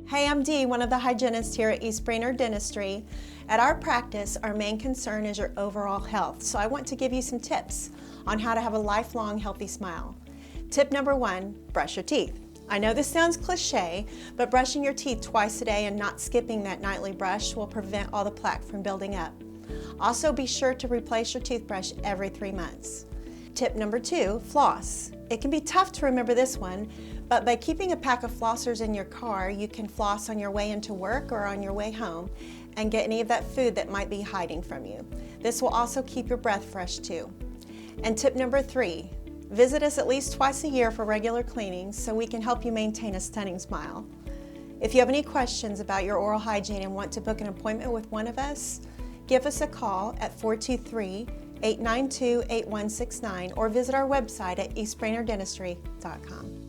Hey, I'm Dee, one of the hygienists here at East Brainerd Dentistry. At our practice, our main concern is your overall health, so I want to give you some tips on how to have a lifelong healthy smile. Tip number 1, brush your teeth. I know this sounds cliche, but brushing your teeth twice a day and not skipping that nightly brush will prevent all the plaque from building up. Also, be sure to replace your toothbrush every 3 months. Tip number 2, floss. It can be tough to remember this one, but by keeping a pack of flossers in your car, you can floss on your way into work or on your way home and get any of that food that might be hiding from you. This will also keep your breath fresh too. And tip number 3, visit us at least twice a year for regular cleanings so we can help you maintain a stunning smile. If you have any questions about your oral hygiene and want to book an appointment with one of us, give us a call at 423-892-8169 or visit our website at eastbrainerddentistry.com.